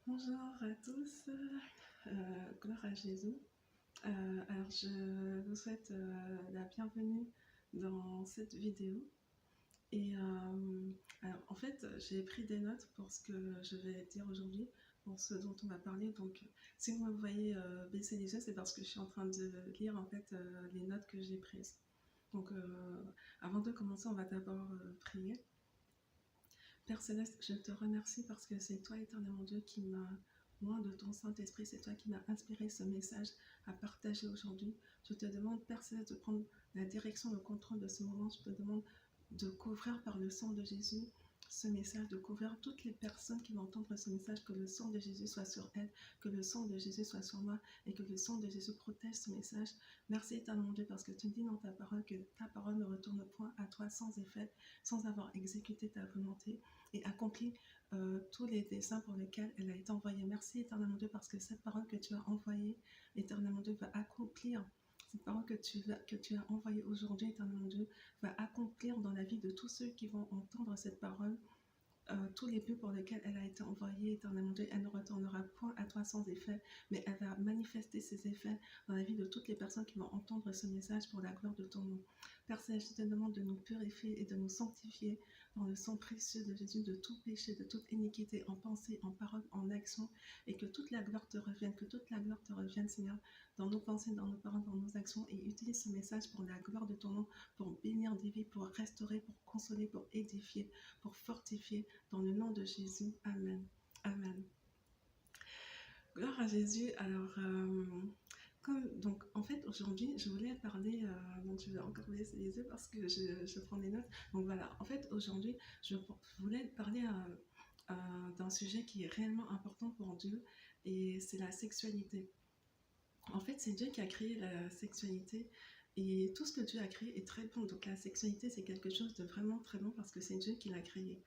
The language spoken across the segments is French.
Bonjour à tous, gloire à Jésus. Alors je vous souhaite la bienvenue dans cette vidéo. Et alors en fait j'ai pris des notes pour ce que je vais dire aujourd'hui, pour ce dont on va parler. Donc si vous me voyez baisser les yeux, c'est parce que je suis en train de lire en fait les notes que j'ai prises. Donc avant de commencer, on va d'abord prier. Père Céleste, je te remercie parce que c'est toi, éternellement Dieu, qui m'a, loin de ton Saint-Esprit, c'est toi qui m'as inspiré ce message à partager aujourd'hui. Je te demande, Père Céleste, de prendre la direction, le contrôle de ce moment. Je te demande de couvrir par le sang de Jésus ce message, de couvrir toutes les personnes qui vont entendre ce message, que le sang de Jésus soit sur elles, que le sang de Jésus soit sur moi et que le sang de Jésus protège ce message. Merci éternellement Dieu parce que tu dis dans ta parole que ta parole ne retourne point à toi sans effet, sans avoir exécuté ta volonté et accompli tous les desseins pour lesquels elle a été envoyée. Merci éternellement Dieu parce que cette parole que tu as envoyée, éternellement Dieu, va accomplir. Cette parole que tu as envoyée aujourd'hui, éternellement Dieu, va accomplir dans la vie de tous ceux qui vont entendre cette parole tous les buts pour lesquels elle a été envoyée, éternellement Dieu. Elle ne retournera point à toi sans effet, mais elle va manifester ses effets dans la vie de toutes les personnes qui vont entendre ce message pour la gloire de ton nom. Père Céleste, je te demande de nous purifier et de nous sanctifier dans le sang précieux de Jésus, de tout péché, de toute iniquité, en pensée, en parole, en action, et que toute la gloire te revienne, que toute la gloire te revienne, Seigneur, dans nos pensées, dans nos paroles, dans nos actions, et utilise ce message pour la gloire de ton nom, pour bénir des vies, pour restaurer, pour consoler, pour édifier, pour fortifier, dans le nom de Jésus. Amen. Amen. Gloire à Jésus. Alors, donc, en fait, aujourd'hui, je voulais parler, donc je vais encore baisser les yeux parce que je prends des notes. Donc voilà, en fait, aujourd'hui, je voulais parler d'un sujet qui est réellement important pour Dieu, et c'est la sexualité. En fait, c'est Dieu qui a créé la sexualité, et tout ce que Dieu a créé est très bon. Donc la sexualité, c'est quelque chose de vraiment très bon parce que c'est Dieu qui l'a créé.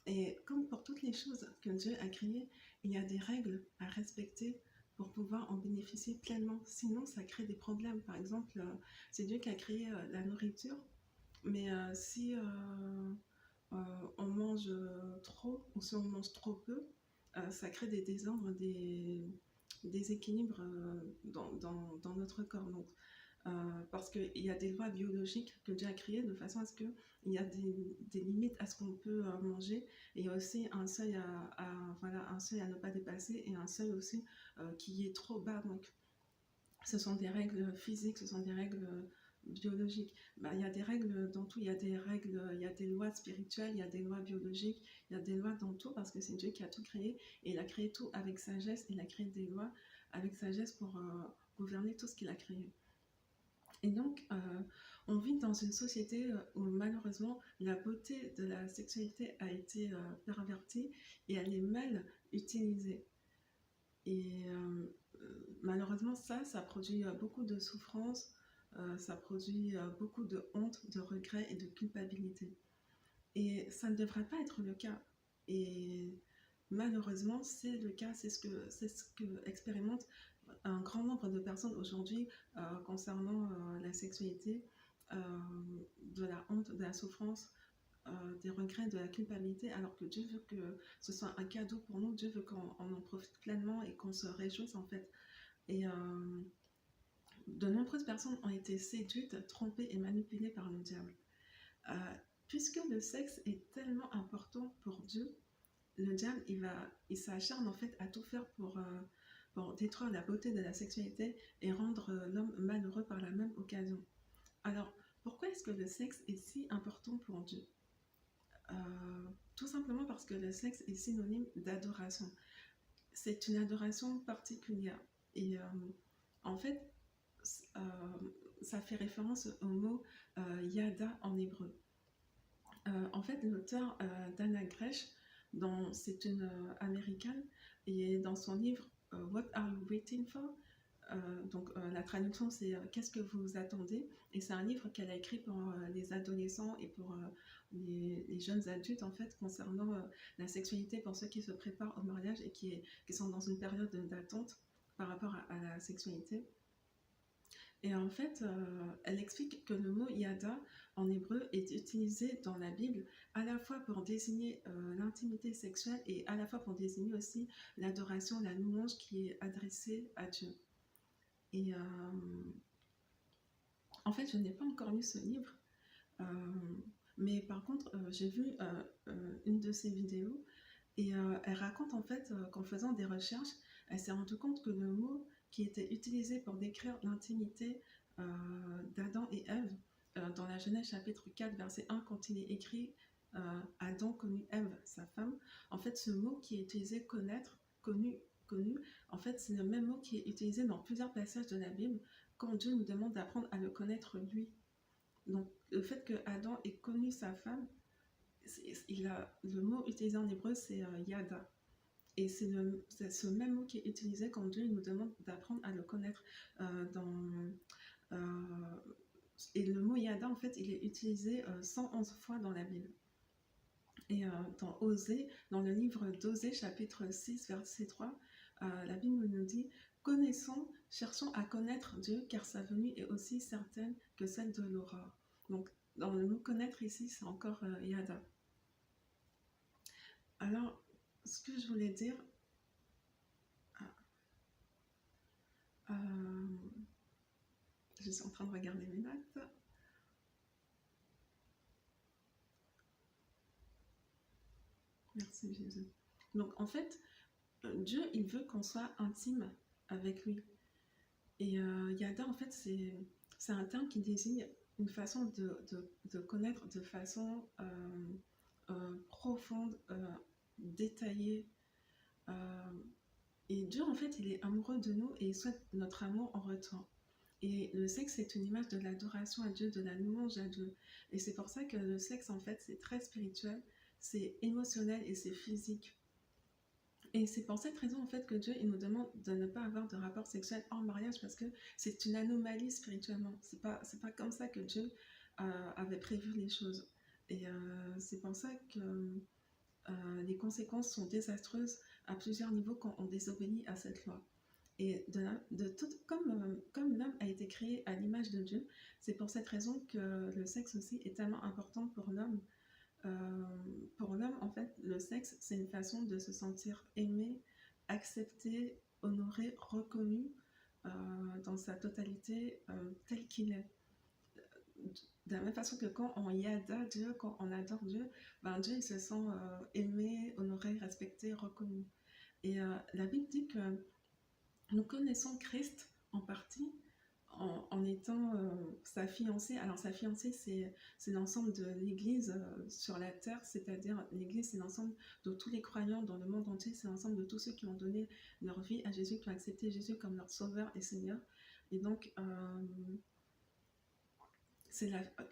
Et comme pour toutes les choses que Dieu a créées, il y a des règles à respecter pour pouvoir en bénéficier pleinement. Sinon, ça crée des problèmes. Par exemple, c'est Dieu qui a créé la nourriture, mais si on mange trop ou si on mange trop peu, ça crée des désordres, des déséquilibres dans notre corps. Donc, parce qu'il y a des lois biologiques que Dieu a créées de façon à ce qu'il y a des limites à ce qu'on peut manger, et il y a aussi un seuil voilà, un seuil à ne pas dépasser, et un seuil aussi qui est trop bas. Donc ce sont des règles physiques, ce sont des règles biologiques. Il y a des règles dans tout, il y a des règles, il y a des lois spirituelles, il y a des lois biologiques, il y a des lois dans tout parce que c'est Dieu qui a tout créé, et il a créé tout avec sagesse, il a créé des lois avec sagesse pour gouverner tout ce qu'il a créé. Et donc, on vit dans une société où malheureusement la beauté de la sexualité a été pervertie et elle est mal utilisée. Et malheureusement, ça produit beaucoup de souffrance, ça produit beaucoup de honte, de regret et de culpabilité. Et ça ne devrait pas être le cas. Et malheureusement, c'est le cas, c'est ce que expérimente un grand nombre de personnes aujourd'hui concernant la sexualité, euh, de la honte, de la souffrance, des regrets, de la culpabilité, alors que Dieu veut que ce soit un cadeau pour nous. Dieu veut qu'on en profite pleinement et qu'on se réjouisse en fait. Et de nombreuses personnes ont été séduites, trompées et manipulées par le diable. Euh, Puisque le sexe est tellement important pour Dieu, le diable, il s'acharne en fait à tout faire pour détruire la beauté de la sexualité et rendre l'homme malheureux par la même occasion. Alors, pourquoi est-ce que le sexe est si important pour Dieu? Tout simplement parce que le sexe est synonyme d'adoration. C'est une adoration particulière. Et en fait, euh, ça fait référence au mot yada en hébreu. En fait, l'auteur Dana Gresh, c'est une américaine, et dans son livre What Are You Waiting For? La traduction c'est Qu'est-ce que vous attendez? Et c'est un livre qu'elle a écrit pour les adolescents et pour les jeunes adultes en fait, concernant la sexualité, pour ceux qui se préparent au mariage et qui sont dans une période d'attente par rapport à la sexualité. Et en fait, elle explique que le mot yada en hébreu est utilisé dans la Bible à la fois pour désigner l'intimité sexuelle et à la fois pour désigner aussi l'adoration, la louange qui est adressée à Dieu. Et en fait, je n'ai pas encore lu ce livre, euh, mais par contre, j'ai vu une de ses vidéos et elle raconte en fait qu'en faisant des recherches, elle s'est rendue compte que le mot qui était utilisé pour décrire l'intimité euh, d'Adam et Ève dans la Genèse chapitre 4 verset 1 quand il est écrit Adam connut Ève, sa femme, en fait ce mot qui est utilisé connaître, connu, en fait c'est le même mot qui est utilisé dans plusieurs passages de la Bible quand Dieu nous demande d'apprendre à le connaître lui. Donc le fait que Adam ait connu sa femme, le mot utilisé en hébreu c'est yada. Et c'est ce même mot qui est utilisé quand Dieu nous demande d'apprendre à le connaître. Euh, et le mot yada, en fait, il est utilisé 111 fois dans la Bible. Et dans Osée, dans le livre d'Osée, chapitre 6, verset 3, la Bible nous dit « Connaissons, cherchons à connaître Dieu, car sa venue est aussi certaine que celle de l'aurore. » Donc, dans le mot connaître ici, c'est encore yada. Alors, ce que je voulais dire, je suis en train de regarder mes notes. Merci Jésus. Donc en fait, Dieu, il veut qu'on soit intime avec lui. Et yada, en fait, c'est un terme qui désigne une façon de connaître de façon profonde, détaillée. Euh, et Dieu, en fait, il est amoureux de nous et il souhaite notre amour en retour. Et le sexe, c'est une image de l'adoration à Dieu, de la louange à Dieu. Et c'est pour ça que le sexe, en fait, c'est très spirituel, c'est émotionnel et c'est physique. Et c'est pour cette raison, en fait, que Dieu, il nous demande de ne pas avoir de rapport sexuel hors mariage parce que c'est une anomalie spirituellement. C'est pas comme ça que Dieu avait prévu les choses. Et c'est pour ça que les conséquences sont désastreuses à plusieurs niveaux quand on désobéit à cette loi. Et comme l'homme a été créé à l'image de Dieu, c'est pour cette raison que le sexe aussi est tellement important pour l'homme. Euh, pour l'homme, en fait, le sexe, c'est une façon de se sentir aimé, accepté, honoré, reconnu dans sa totalité tel qu'il est. De la même façon que quand on yada Dieu, quand on adore Dieu, ben Dieu il se sent aimé, honoré, respecté, reconnu. Et la Bible dit que nous connaissons Christ en partie en étant sa fiancée. Alors sa fiancée, c'est l'ensemble de l'Église sur la terre, c'est-à-dire l'Église, c'est l'ensemble de tous les croyants dans le monde entier, c'est l'ensemble de tous ceux qui ont donné leur vie à Jésus, qui ont accepté Jésus comme leur sauveur et Seigneur. Et donc,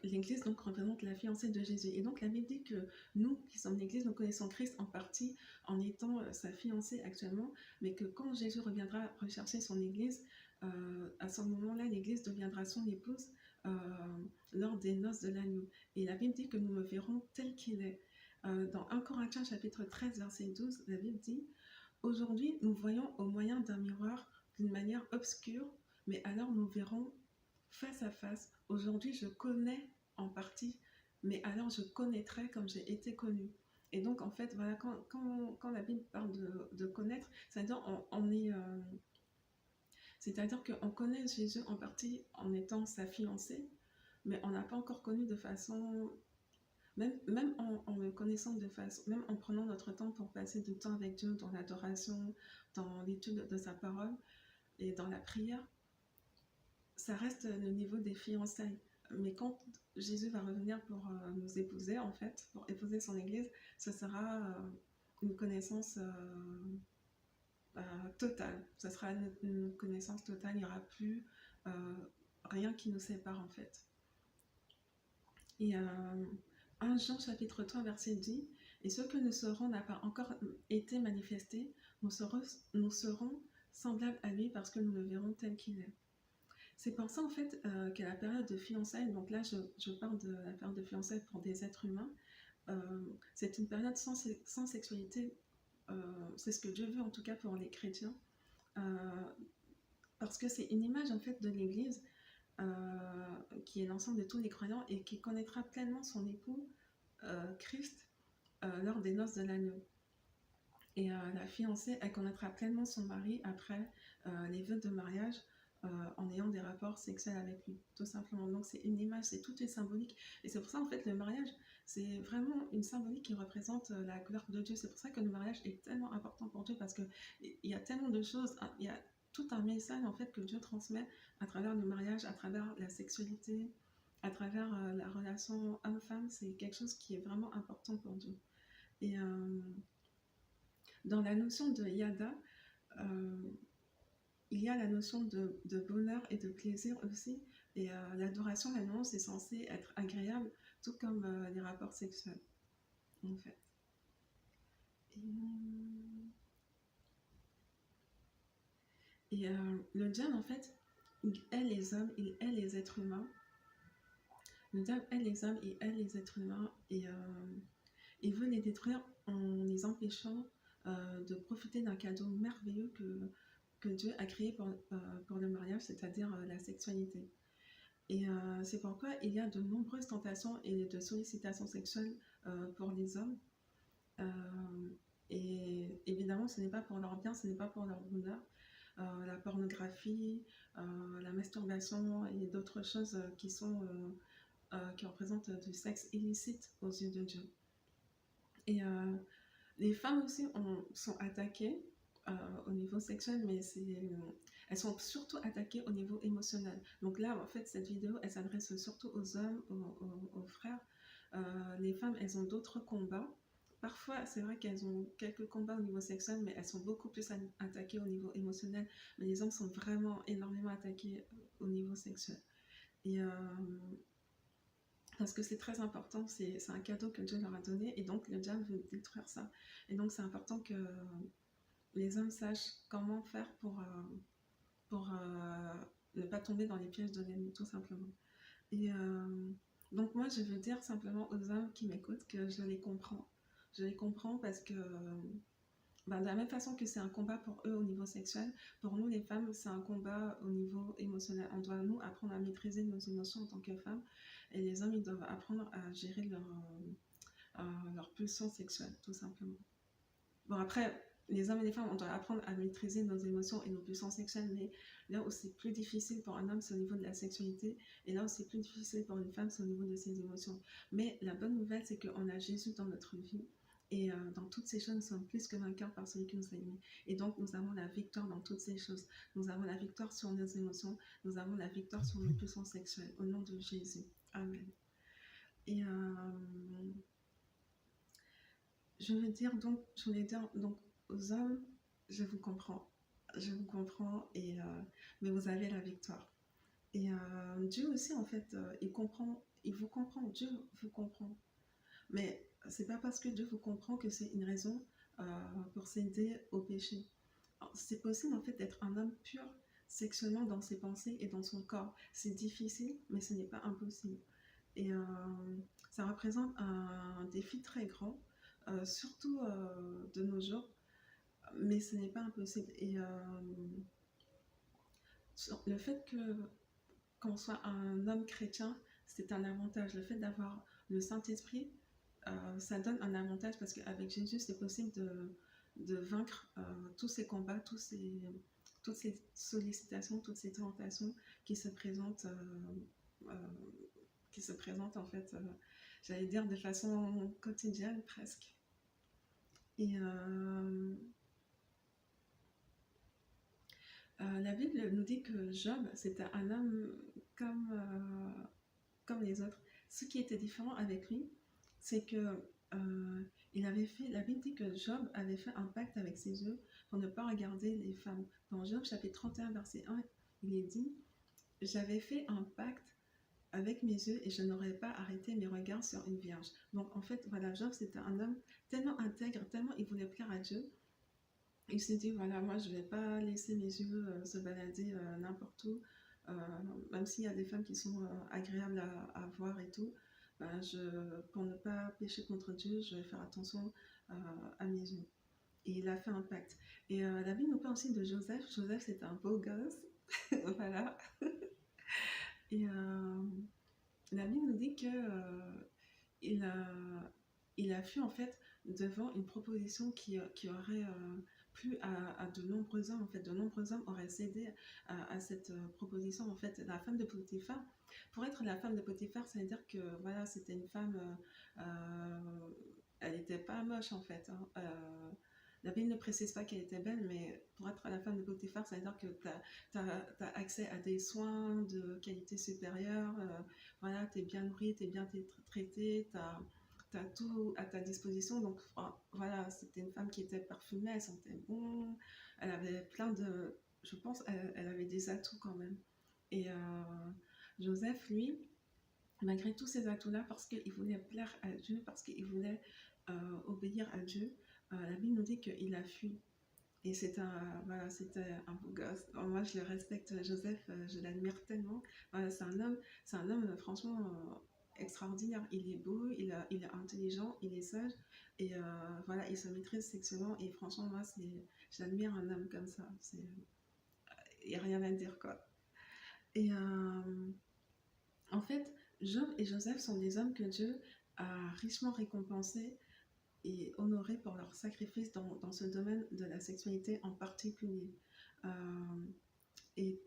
l'Église donc représente la fiancée de Jésus. Et donc la Bible dit que nous, qui sommes l'Église, nous connaissons Christ en partie en étant sa fiancée actuellement, mais que quand Jésus reviendra rechercher son Église, à ce moment-là, l'Église deviendra son épouse lors des noces de l'agneau. Et la Bible dit que nous le verrons tel qu'il est. Dans 1 Corinthiens chapitre 13, verset 12, la Bible dit « Aujourd'hui, nous voyons au moyen d'un miroir d'une manière obscure, mais alors nous verrons face à face. Aujourd'hui, je connais en partie, mais alors je connaîtrai comme j'ai été connue. » Et donc, en fait, voilà, quand la Bible parle de connaître, c'est-à-dire on est... c'est-à-dire qu'on connaît Jésus en partie en étant sa fiancée, mais on n'a pas encore connu de façon... Même en le connaissant de façon... Même en prenant notre temps pour passer du temps avec Dieu dans l'adoration, dans l'étude de sa parole et dans la prière, ça reste le niveau des fiançailles. Mais quand Jésus va revenir pour nous épouser, en fait, pour épouser son Église, ce sera une connaissance totale. Ce sera une connaissance totale. Il n'y aura plus rien qui nous sépare, en fait. Et 1 Jean chapitre 3, verset 10, « Et ce que nous serons n'a pas encore été manifesté, nous serons semblables à lui parce que nous le verrons tel qu'il est. » C'est pour ça en fait qu'à la période de fiançailles, donc là je parle de la période de fiançailles pour des êtres humains, c'est une période sans sexualité, c'est ce que Dieu veut en tout cas pour les chrétiens, parce que c'est une image en fait de l'Église, qui est l'ensemble de tous les croyants et qui connaîtra pleinement son époux, Christ, lors des noces de l'agneau. Et la fiancée, elle connaîtra pleinement son mari après les vœux de mariage en ayant des rapports sexuels avec lui, tout simplement. Donc c'est une image, c'est toute une symbolique. Et c'est pour ça, en fait, le mariage, c'est vraiment une symbolique qui représente la couleur de Dieu. C'est pour ça que le mariage est tellement important pour Dieu, parce qu'il y a tellement de choses, il y a tout un message, en fait, que Dieu transmet à travers le mariage, à travers la sexualité, à travers la relation homme-femme. C'est quelque chose qui est vraiment important pour Dieu. Et dans la notion de yada, euh, il y a la notion de bonheur et de plaisir aussi. Et l'adoration, la nuance, est censée être agréable, tout comme les rapports sexuels, en fait. Et le diable, en fait, il hait les hommes, il hait les êtres humains. Le diable hait les hommes, il hait les êtres humains. Et il veut les détruire en les empêchant de profiter d'un cadeau merveilleux que Dieu a créé pour le mariage, c'est-à-dire la sexualité. Et c'est pourquoi il y a de nombreuses tentations et de sollicitations sexuelles pour les hommes. Euh, et évidemment, ce n'est pas pour leur bien, ce n'est pas pour leur bonheur. La pornographie, la masturbation et d'autres choses qui représentent du sexe illicite aux yeux de Dieu. Et les femmes aussi sont attaquées au niveau sexuel, mais elles sont surtout attaquées au niveau émotionnel. Donc là, en fait, cette vidéo, elle s'adresse surtout aux hommes, aux frères. Les femmes, elles ont d'autres combats. Parfois, c'est vrai qu'elles ont quelques combats au niveau sexuel, mais elles sont beaucoup plus attaquées au niveau émotionnel. Mais les hommes sont vraiment énormément attaqués au niveau sexuel. Et parce que c'est très important, c'est un cadeau que Dieu leur a donné, et donc le diable veut détruire ça. Et donc c'est important que les hommes sachent comment faire pour ne pas tomber dans les pièges de l'ennemi, tout simplement. Et donc moi, je veux dire simplement aux hommes qui m'écoutent que je les comprends. Je les comprends parce que de la même façon que c'est un combat pour eux au niveau sexuel, pour nous les femmes, c'est un combat au niveau émotionnel. On doit, nous, apprendre à maîtriser nos émotions en tant que femmes, et les hommes, ils doivent apprendre à gérer leur pulsion sexuelle, tout simplement. Bon, après, les hommes et les femmes, on doit apprendre à maîtriser nos émotions et nos pulsions sexuelles, mais là où c'est plus difficile pour un homme, c'est au niveau de la sexualité, et là où c'est plus difficile pour une femme, c'est au niveau de ses émotions. Mais la bonne nouvelle, c'est qu'on a Jésus dans notre vie, et dans toutes ces choses, nous sommes plus que vainqueurs par celui qui nous a aimés. Et donc, nous avons la victoire dans toutes ces choses. Nous avons la victoire sur nos émotions, nous avons la victoire sur nos pulsions sexuelles, au nom de Jésus. Amen. Et je voulais dire donc aux hommes, je vous comprends, et mais vous avez la victoire. Et Dieu aussi, en fait, il vous comprend, Dieu vous comprend. Mais c'est pas parce que Dieu vous comprend que c'est une raison pour céder au péché. C'est possible, en fait, d'être un homme pur sexuellement dans ses pensées et dans son corps. C'est difficile, mais ce n'est pas impossible. Et ça représente un défi très grand, surtout de nos jours, mais ce n'est pas impossible. Et le fait qu'on soit un homme chrétien, c'est un avantage. Le fait d'avoir le Saint-Esprit, ça donne un avantage, parce qu'avec Jésus, c'est possible de vaincre tous ces combats, toutes ces sollicitations, toutes ces tentations qui se présentent, en fait, j'allais dire de façon quotidienne presque. Et la Bible nous dit que Job, c'était un homme comme les autres. Ce qui était différent avec lui, c'est que la Bible dit que Job avait fait un pacte avec ses yeux pour ne pas regarder les femmes. Dans Job chapitre 31, verset 1, il est dit « J'avais fait un pacte avec mes yeux et je n'aurais pas arrêté mes regards sur une vierge. » Donc en fait, voilà, Job, c'était un homme tellement intègre, tellement il voulait plaire à Dieu. Il s'est dit, voilà, moi je ne vais pas laisser mes yeux se balader n'importe où, même s'il y a des femmes qui sont agréables à voir et tout. Pour ne pas pécher contre Dieu, je vais faire attention à mes yeux. Et il a fait un pacte. Et la Bible nous parle aussi de Joseph. Joseph, c'était un beau gosse. Voilà. Et la Bible nous dit que il a, il a fui en fait devant une proposition qui aurait plu à de nombreux hommes. En fait, de nombreux hommes auraient cédé à cette proposition. En fait, la femme de Potiphar, pour être la femme de Potiphar, ça veut dire que voilà, c'était une femme, elle n'était pas moche en fait. Hein. La Bible ne précise pas qu'elle était belle, mais pour être la femme de Potiphar, ça veut dire que tu as accès à des soins de qualité supérieure, voilà, tu es bien nourrie, tu es bien traitée, tu as tout à ta disposition. Donc voilà, c'était une femme qui était parfumée, elle sentait bon, elle avait plein de... Je pense elle avait des atouts quand même. Et Joseph, lui, malgré tous ces atouts-là, parce qu'il voulait plaire à Dieu, parce qu'il voulait obéir à Dieu, la Bible nous dit qu'il a fui. Et c'était un beau gosse. Alors, moi, je le respecte, Joseph, je l'admire tellement. Voilà, c'est un homme franchement extraordinaire. Il est beau, il est intelligent, il est sage, et voilà, il se maîtrise sexuellement. Et franchement, moi, j'admire un homme comme ça. Il n'y a rien à dire, quoi. Et en fait, Job et Joseph sont des hommes que Dieu a richement récompensés et honorés pour leur sacrifice dans ce domaine de la sexualité en particulier. Euh, et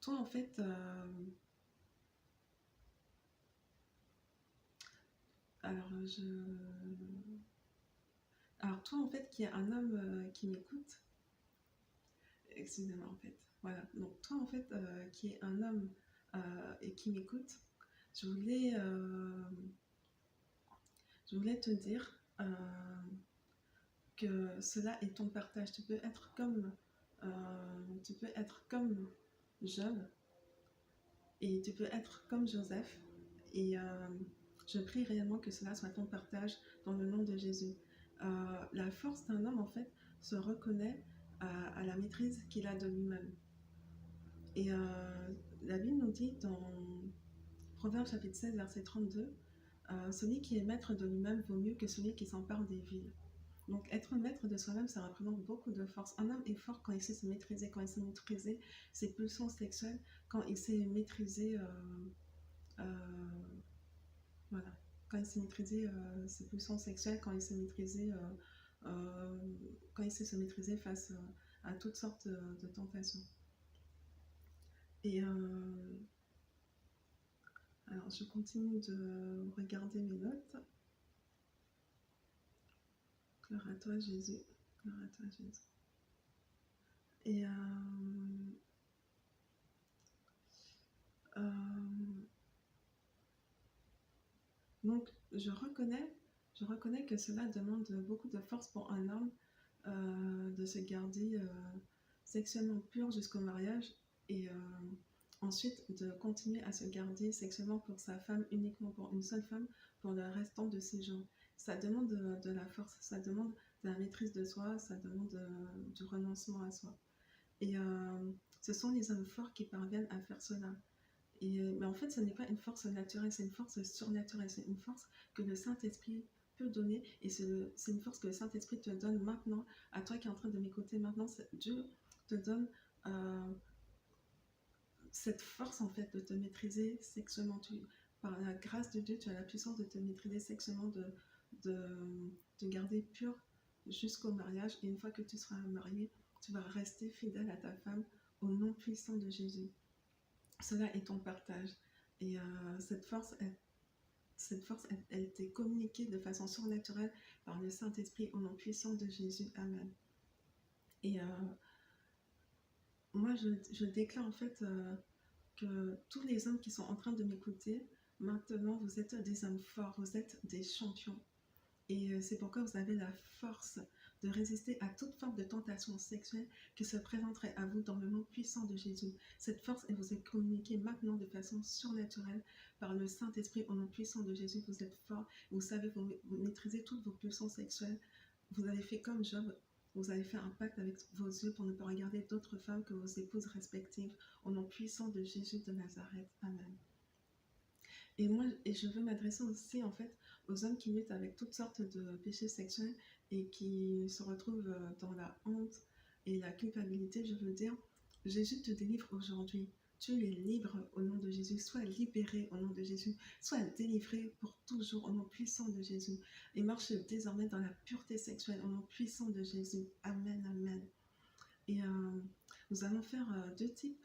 toi, en fait, alors je... Alors toi, en fait, qui est un homme qui m'écoute, excusez-moi, en fait, voilà. Donc toi, en fait, qui est un homme et qui m'écoute, je voulais, euh, je voulais te dire que cela est ton partage. Tu peux être comme Job et tu peux être comme Joseph. Et je prie réellement que cela soit ton partage dans le nom de Jésus. La force d'un homme, en fait, se reconnaît à la maîtrise qu'il a de lui-même. Et la Bible nous dit dans Proverbe chapitre 16, verset 32, celui qui est maître de lui-même vaut mieux que celui qui s'empare des villes. Donc être maître de soi-même, ça représente beaucoup de force. Un homme est fort quand il sait se maîtriser, quand il sait maîtriser ses pulsions sexuelles, quand il sait maîtriser euh, voilà. Quand il sait maîtriser ses pulsions sexuelles, quand il sait se maîtriser face à toutes sortes de tentations. Et alors, je continue de regarder mes notes. Gloire à toi, Jésus. Gloire à toi, Jésus. Et donc, je reconnais que cela demande beaucoup de force pour un homme de se garder sexuellement pur jusqu'au mariage et ensuite de continuer à se garder sexuellement pour sa femme, uniquement pour une seule femme, pour le restant de ses jours. Ça demande de la force, ça demande de la maîtrise de soi, ça demande du renoncement à soi. Et ce sont les hommes forts qui parviennent à faire cela. Mais en fait, ce n'est pas une force naturelle, c'est une force surnaturelle, c'est une force que le Saint-Esprit peut donner, et c'est une force que le Saint-Esprit te donne maintenant, à toi qui es en train de m'écouter maintenant. Dieu te donne euh, cette force en fait de te maîtriser sexuellement. Par la grâce de Dieu, tu as la puissance de te maîtriser sexuellement, de garder pur jusqu'au mariage, et une fois que tu seras marié, tu vas rester fidèle à ta femme au nom puissant de Jésus. Cela est ton partage. Et cette force, elle t'est communiquée de façon surnaturelle par le Saint-Esprit au nom puissant de Jésus. Amen. Et moi, je déclare en fait que tous les hommes qui sont en train de m'écouter, maintenant, vous êtes des hommes forts, vous êtes des champions. Et c'est pourquoi vous avez la force de résister à toute forme de tentation sexuelle qui se présenterait à vous dans le nom puissant de Jésus. Cette force, elle vous est communiquée maintenant de façon surnaturelle par le Saint-Esprit au nom puissant de Jésus. Vous êtes fort, vous savez, vous maîtrisez toutes vos pulsions sexuelles. Vous avez fait comme Job, vous avez fait un pacte avec vos yeux pour ne pas regarder d'autres femmes que vos épouses respectives au nom puissant de Jésus de Nazareth. Amen. Et je veux m'adresser aussi en fait aux hommes qui luttent avec toutes sortes de péchés sexuels et qui se retrouvent dans la honte et la culpabilité. Je veux dire, Jésus te délivre aujourd'hui. tu es libre au nom de Jésus, sois libéré au nom de Jésus, sois délivré pour toujours au nom puissant de Jésus et marche désormais dans la pureté sexuelle au nom puissant de Jésus. Amen, amen. Et nous allons faire deux types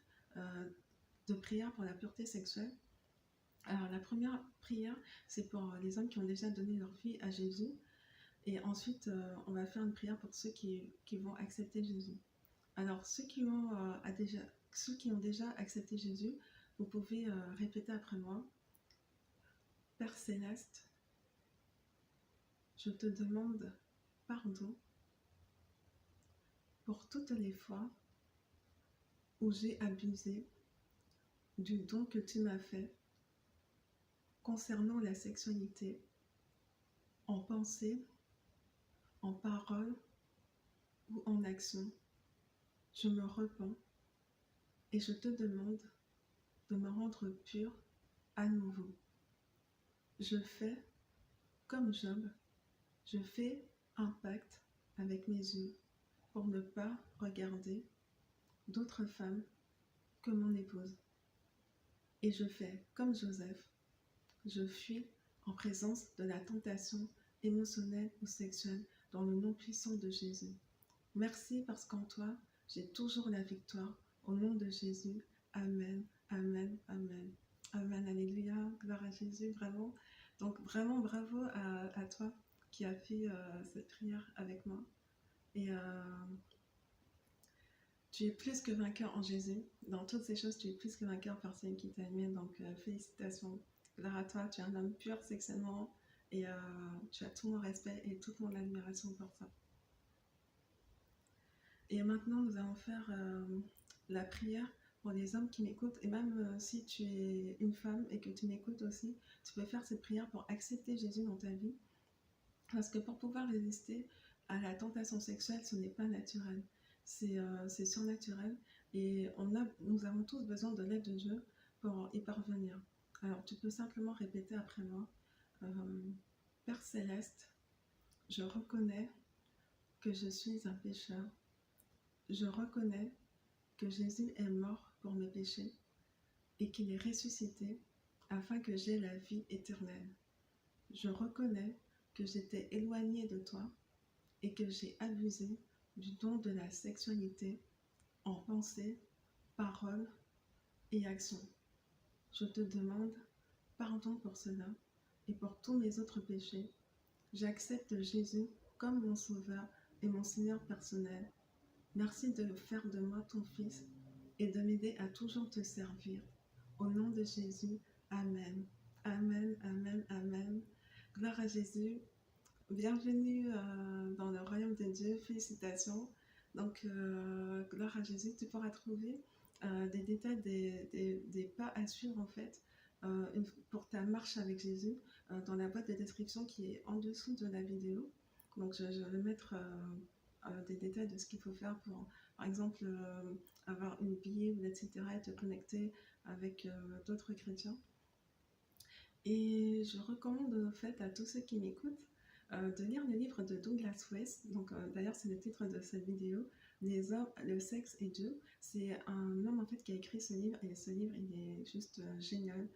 de prières pour la pureté sexuelle. Alors la première prière, c'est pour les hommes qui ont déjà donné leur vie à Jésus. Et ensuite, on va faire une prière pour ceux qui vont accepter Jésus. Alors, ceux qui ont déjà accepté Jésus, vous pouvez répéter après moi. Père Céleste, je te demande pardon pour toutes les fois où j'ai abusé du don que tu m'as fait concernant la sexualité, en pensée, en parole ou en action. Je me repens et je te demande de me rendre pur à nouveau. Je fais comme Job, je fais un pacte avec mes yeux pour ne pas regarder d'autres femmes que mon épouse. Et je fais comme Joseph, je fuis en présence de la tentation émotionnelle ou sexuelle dans le nom puissant de Jésus. Merci parce qu'en toi, j'ai toujours la victoire. Au nom de Jésus, Amen, Amen, Amen. Amen, Alléluia, gloire à Jésus, vraiment. Donc vraiment bravo à toi qui as fait cette prière avec moi. Et tu es plus que vainqueur en Jésus. Dans toutes ces choses, tu es plus que vainqueur par celui qui t'a aimé. Donc félicitations, gloire à toi. Tu es un homme pur sexuellement et tu as tout mon respect et toute mon admiration pour ça. Et maintenant, nous allons faire la prière pour les hommes qui m'écoutent. Et même si tu es une femme et que tu m'écoutes aussi, tu peux faire cette prière pour accepter Jésus dans ta vie. Parce que pour pouvoir résister à la tentation sexuelle, ce n'est pas naturel. C'est surnaturel. Et nous avons tous besoin de l'aide de Dieu pour y parvenir. Alors, tu peux simplement répéter après moi. Père Céleste, je reconnais que je suis un pécheur. Je reconnais que Jésus est mort pour mes péchés et qu'il est ressuscité afin que j'aie la vie éternelle. Je reconnais que j'étais éloignée de toi et que j'ai abusé du don de la sexualité en pensée, parole et action. Je te demande pardon pour cela et pour tous mes autres péchés. J'accepte Jésus comme mon sauveur et mon Seigneur personnel. Merci de faire de moi ton fils et de m'aider à toujours te servir. Au nom de Jésus, Amen. Amen, Amen, Amen. Gloire à Jésus. Bienvenue dans le royaume de Dieu. Félicitations. Donc, gloire à Jésus. Tu pourras trouver des détails des pas à suivre en fait pour ta marche avec Jésus dans la boîte de description qui est en dessous de la vidéo. Donc, je vais mettre des détails de ce qu'il faut faire pour, par exemple, avoir une Bible, etc. et te connecter avec d'autres chrétiens. Et je recommande en fait à tous ceux qui m'écoutent de lire le livre de Douglas West. Donc, d'ailleurs, c'est le titre de cette vidéo, Les hommes, le sexe et Dieu. C'est un homme en fait qui a écrit ce livre et ce livre il est juste génial.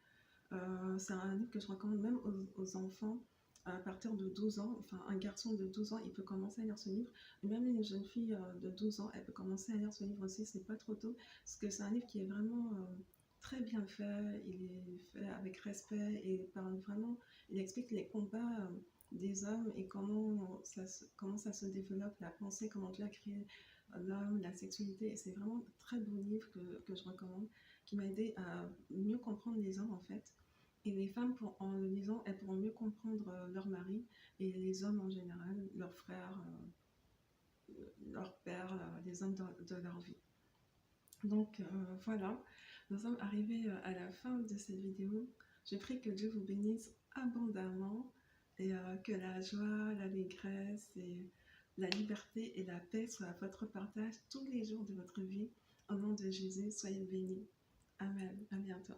C'est un livre que je recommande même aux enfants à partir de 12 ans. Enfin, un garçon de 12 ans, il peut commencer à lire ce livre. Et même une jeune fille de 12 ans, elle peut commencer à lire ce livre aussi. C'est pas trop tôt parce que c'est un livre qui est vraiment très bien fait. Il est fait avec respect et parle vraiment. Il explique les combats des hommes et comment ça se développe, la pensée, comment Dieu a créé l'homme, la sexualité. Et c'est vraiment un très beau livre que je recommande, qui m'a aidé à mieux comprendre les hommes en fait. Et les femmes, en le lisant, elles pourront mieux comprendre leur mari et les hommes en général, leurs frères, leurs pères, les hommes de leur vie. Donc voilà, nous sommes arrivés à la fin de cette vidéo. Je prie que Dieu vous bénisse abondamment et que la joie, l'allégresse et la liberté et la paix soient à votre partage tous les jours de votre vie. Au nom de Jésus, soyez bénis. Amen. À bientôt.